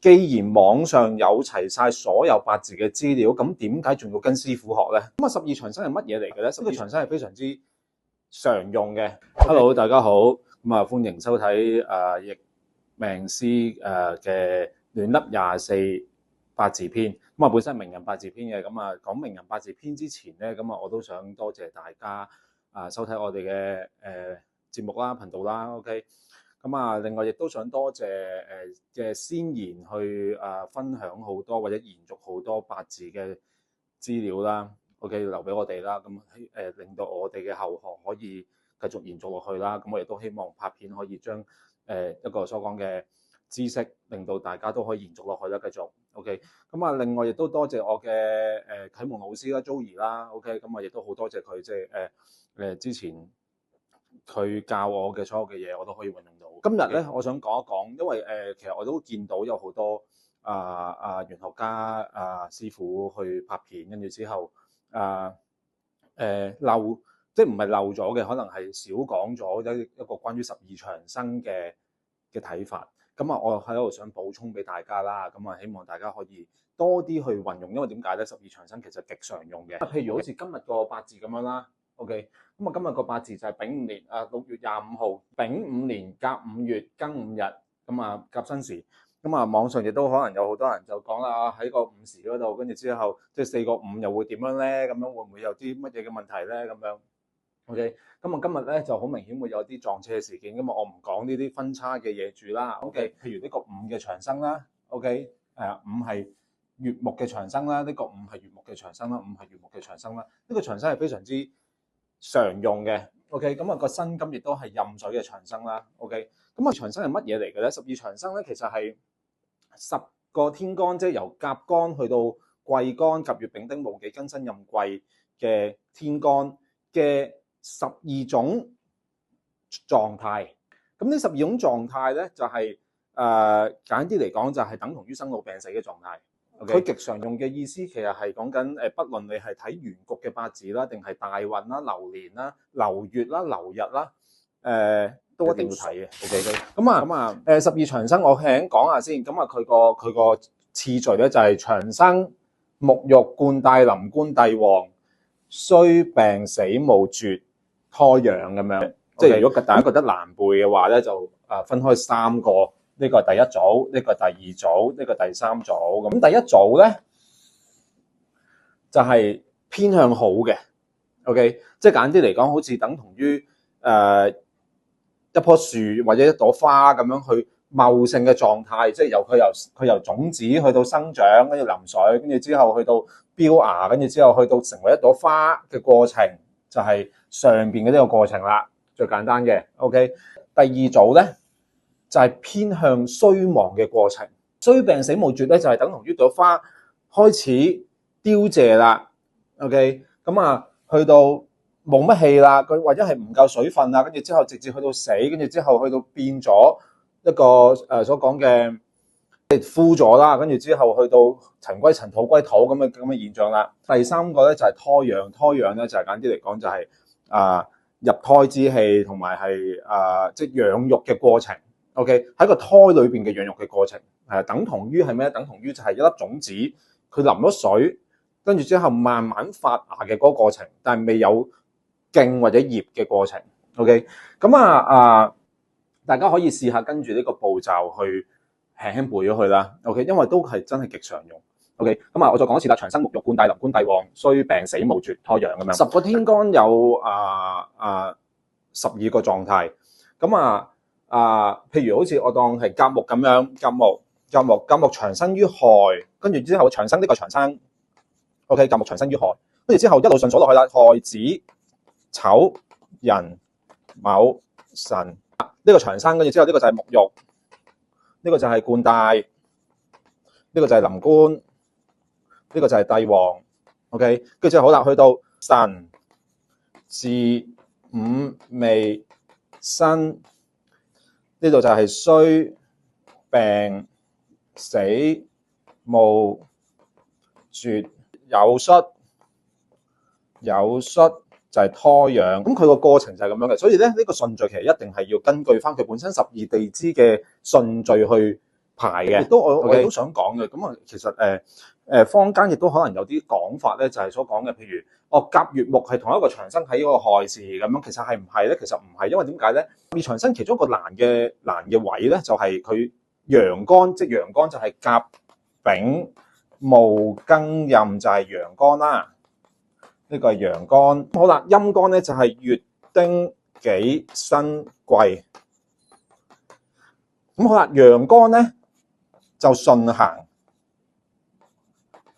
既然網上有齊晒所有八字嘅資料，咁點解仲要跟師傅學咧？咁啊，十二長生係乜嘢嚟嘅咧？十二長生係非常之常用嘅。Hello， 大家好，咁啊歡迎收睇易命師嘅亂粒24八字篇。咁啊本身係名人八字篇嘅，咁啊講名人八字篇之前咧，咁啊我都想多謝大家收睇我哋嘅節目啦、頻道啦 ，OK。咁啊，另外亦都想多謝嘅先賢去分享好多或者延續好多八字嘅資料啦 ，OK 留俾我哋啦，咁令到我哋嘅後學可以繼續延續落去啦。咁我亦都希望拍片可以將一個所講嘅知識，令到大家都可以延續落去啦，繼續 OK。咁啊，另外亦都多謝我嘅啟蒙老師啦 Joey 啦 ，OK。咁啊，亦都好多謝佢即係之前佢教我嘅所有嘅嘢，我都可以運用到。今日咧，我想講一講，因為其實我都見到有好多玄學家師傅去拍片，跟住之後漏，即係唔係漏咗嘅，可能係少講咗一個關於十二長生嘅睇法。咁啊，我喺度想補充俾大家啦。咁啊，希望大家可以多啲去運用，因為點解咧？十二長生其實極常用嘅。譬如好似今日個八字咁樣啦。OK， 咁啊，今日個八字就係丙午年6月25號，丙午年甲午月庚午日，咁啊甲申時。咁啊，網上亦都可能有好多人就講啦，喺個午時嗰度，跟住之後即係4個5又會點樣咧？咁樣會唔會有啲乜嘢嘅問題咧？咁樣 OK， 咁啊今日咧就好明顯會有啲撞車嘅事件，咁啊我唔講呢啲分叉嘅嘢住啦。OK， 譬如呢個午嘅長生啦 ，OK， 午係月木嘅長生啦，呢個午係月木嘅長生啦，午係月木嘅長生啦，呢個長生係非常之常用嘅 ，OK， 咁啊個辛金亦都係壬水嘅長生啦 ，OK， 咁啊長生係乜嘢嚟嘅咧？十二長生咧其實係10個天干，即係由甲干去到癸干、甲乙丙丁戊己庚辛壬癸嘅天干嘅12種狀態。咁呢12種狀態咧就係簡單啲嚟講就係等同於生老病死嘅狀態。佢極常用嘅意思其實係講緊不論你係睇原局嘅八字啦，定係大運啦、流年啦、流月啦、流日啦，都一定要睇嘅。OK， 咁啊十二長生我輕講下先。咁啊佢個次序咧就係長生、沐浴、冠帶、臨官、帝旺、衰、病、死、無、絕、胎、養咁樣。即係如果大家覺得難背嘅話咧，就分開3個。呢個係第一組，呢個係第二組，呢個第三組。咁第一組咧就係偏向好嘅 ，OK， 即係簡單啲嚟講，好似等同於一棵樹或者一朵花咁樣去茂盛嘅狀態，即係佢由種子去到生長，跟住淋水，跟住之後去到標芽，跟住之後去到成為一朵花嘅過程，就係上邊嘅呢個過程啦，最簡單嘅 ，OK。第二組咧就係偏向衰亡嘅過程，衰病死無絕咧就係等同於朵花開始凋謝啦 ，OK， 咁啊去到冇乜氣啦，佢或者係唔夠水分啦，跟住之後直接去到死，跟住之後去到變咗一個所講嘅枯咗啦，跟住之後去到塵歸塵土歸土咁嘅現象啦。第三個咧就係胎養，胎養咧就係簡單啲嚟講就係入胎之氣同埋係即係養育嘅過程。OK， 喺個胎裏邊嘅養育嘅過程，等同於係咩？等同於就係一粒種子，佢淋咗水，跟住之後慢慢發芽嘅嗰個過程，但係未有莖或者葉嘅過程。OK， 咁大家可以試下跟住呢個步驟去輕輕背咗佢啦。OK， 因為都係真係極常用。OK， 咁我再講一次啦，長生、沐浴、冠帶、臨官、帝旺、衰、病、死、無、絕、胎、養咁樣。10個天干有12個狀態。咁譬如好似我當係甲木咁樣，甲木長生於亥，跟住之後長生呢個長生 ，OK， 甲木長生於亥，跟住之後一路順數落去啦，亥子、丑、寅、卯、辰，呢個長生，跟住之後呢個就係沐浴，呢個就係冠帶，呢個就係臨官，呢個就係帝旺 ，OK， 跟住之後好啦，去到辰、巳、午、未、申。呢度就係衰、病、死、無、絕、有戌就係胎養。咁佢個過程就係咁樣嘅，所以咧呢個順序其實一定係要根據翻佢本身12地支嘅順序去排嘅。亦都我亦都想講嘅，咁啊其實坊間亦都可能有啲講法咧，就係所講嘅，譬如甲乙木係同一個長生喺嗰個亥時咁樣，其實係唔係咧？其實唔係，因為點解咧？十二長生其中一個難嘅位咧，就係佢陽干，即係陽干就係甲丙戊庚壬就係陽干啦。呢個係陽干。好啦，陰干咧就係乙丁己辛癸。咁好啦，陽干咧就順行。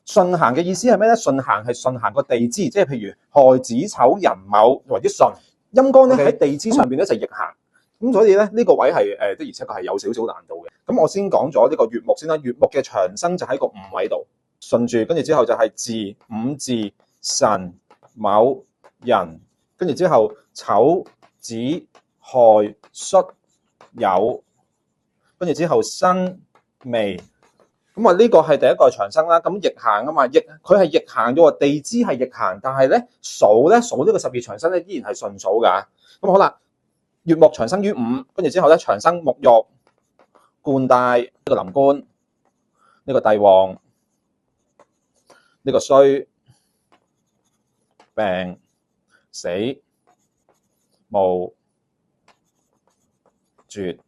順行嘅意思係咩咧？順行係順行個地支，即係譬如亥子丑寅卯為之順。陰干咧喺地支上邊咧就逆行。咁所以咧呢個位係的而且確係有少少難度嘅。咁我先講咗呢個乙木先啦。乙木嘅長生就喺個午位度順住，跟住之後就係巳、午至、辰、卯、寅，跟住之後丑、子、亥、戌、酉，跟住之後辛、未。咁啊，呢個係第一個長生啦。咁逆行啊嘛，佢係逆行咗，地支係逆行，但係咧數呢個十二長生咧依然係順數噶。咁好啦，乙木長生於午，跟住之後咧長生沐浴、冠帶呢個臨官，呢個帝旺，呢個衰、病、死、無、絕、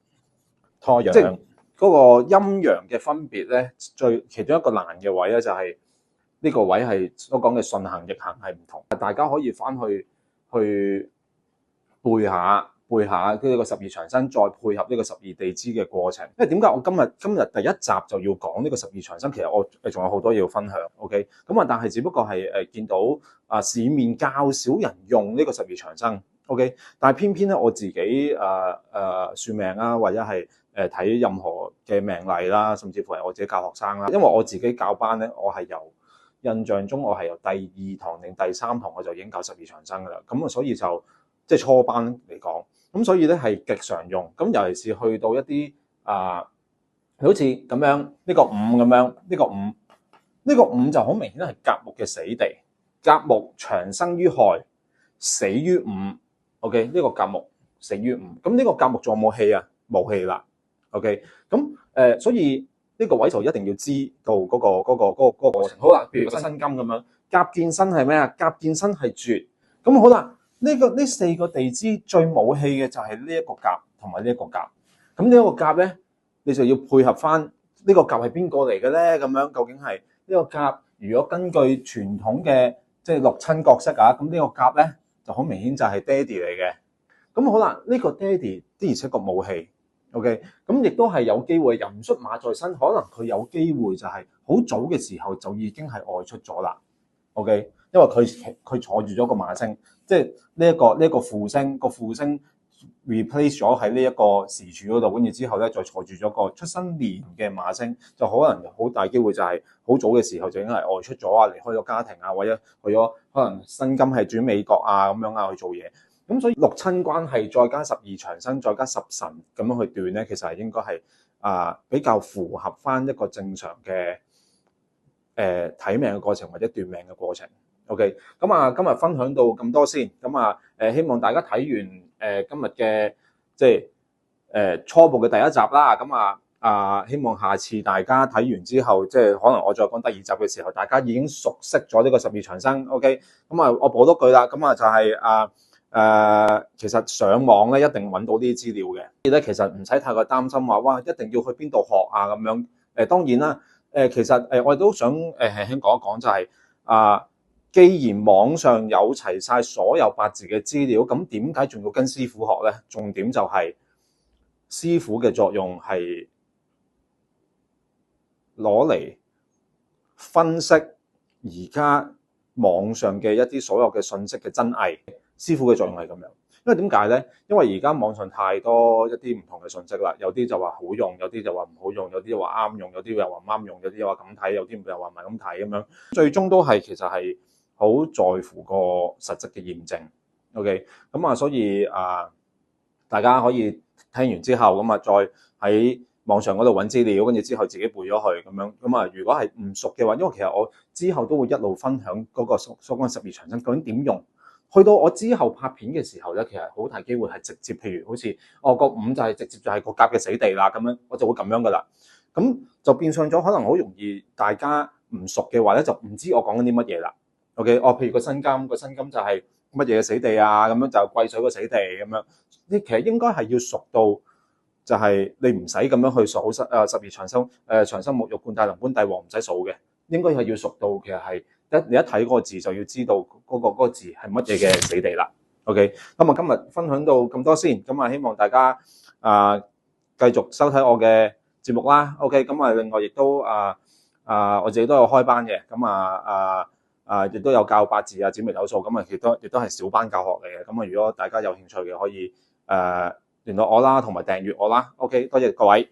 拖養。嗰個陰陽嘅分別咧，其中一個難嘅位咧，就係呢個位係所講嘅順行逆行係唔同。大家可以翻去背下呢個十二長生，再配合呢個十二地支嘅過程。因為點解我今日第一集就要講呢個十二長生？其實我仲有好多嘢要分享。OK， 咁啊，但係只不過係見到市面較少人用呢個十二長生。OK， 但係偏偏咧我自己算命啊，或者係睇任何嘅命例啦，甚至乎係我自己教學生啦。因為我自己教班咧，我係印象中我係由第二堂定第三堂我就已經教十二長生噶啦。咁啊，所以就即係初班嚟講，咁所以咧係極常用。咁尤其是去到一啲好似咁樣呢個午咁樣，呢個午就好明顯係甲木嘅死地。甲木長生於亥，死於午。OK， 呢個甲木死於午。咁呢個甲木仲有冇氣啊？冇氣啦。OK， 咁所以呢個位就一定要知道嗰個過程。好啦，譬如個辛金咁樣，甲見辛係咩啊？甲見辛係絕。咁好啦，呢四個地支最冇氣嘅就係呢一個甲同埋呢一個甲。咁呢一個甲咧，你就要配合翻呢個甲係邊個嚟嘅咧？咁樣究竟係呢個甲？如果根據傳統嘅即係六親角色啊，咁呢個甲咧就好明顯就係爹哋嚟嘅。咁好啦，呢個爹哋的而且確冇氣。OK， 咁亦都係有機會寅戌馬在身，可能佢有機會就係好早嘅時候就已經係外出咗啦。OK， 因為佢坐住咗個馬星，即係呢一個副星，個副星 replace 咗喺呢一個時柱嗰度，跟住之後咧再坐住咗個出生年嘅馬星，就可能好大機會就係好早嘅時候就已經係外出咗啊，離開咗家庭啊，或者去咗可能薪金係轉美國啊咁樣啊去做嘢。咁所以六親關係再加十二長生再加十神咁樣去斷咧，其實係應該係比較符合翻一個正常嘅睇命嘅過程或者斷命嘅過程。OK， 咁今日分享到咁多先。希望大家睇完今日嘅即係初步嘅第一集啦。希望下次大家睇完之後，即係可能我再講第二集嘅時候，大家已經熟悉咗呢個十二長生。OK， 我補多句啦。就係其實上網咧一定揾到啲資料嘅，所以咧其實唔使太過擔心話哇一定要去邊度學啊咁樣。當然啦，其實我亦都想輕輕講一講就係既然網上有齊晒所有八字嘅資料，咁點解仲要跟師傅學咧？重點就係師傅嘅作用係攞嚟分析而家網上嘅一啲所有嘅信息嘅真偽。師傅嘅作用係咁樣，因為點解咧？因為而家網上太多一啲唔同嘅信息啦，有啲就話好用，有啲就話唔好用，有啲話啱用，有啲又話唔啱用，有啲又話咁睇，有啲又話唔係咁睇咁樣，最終都係其實係好在乎個實質嘅驗證。OK， 所以大家可以聽完之後再喺網上嗰度揾資料，跟住之後自己背咗去咁樣。如果係唔熟嘅話，因為其實我之後都會一路分享嗰個所講十二長生究竟點用。去到我之後拍片嘅時候咧，其實好大機會係直接，譬如好似個午就係直接就係個甲嘅死地啦，咁樣我就會咁樣噶啦。咁就變相咗可能好容易大家唔熟嘅話咧，就唔知我講緊啲乜嘢啦。OK，譬如個薪金就係乜嘢死地啊，咁樣就貴水個死地咁樣。你其實應該係要熟到就係你唔使咁樣去數十二長生長生沐浴冠帶能冠帝王唔使數嘅，應該係要熟到其實係你一睇嗰個字就要知道嗰個字係乜嘢嘅死地啦。OK，咁啊今日分享到咁多先，咁啊希望大家繼續收睇我嘅節目啦。OK，咁啊另外亦都我自己都有開班嘅，咁亦都有教八字啊、紫微斗數，咁啊亦都係小班教學嚟嘅。咁啊如果大家有興趣嘅可以聯絡我啦，同埋訂閱我啦。OK，多謝各位。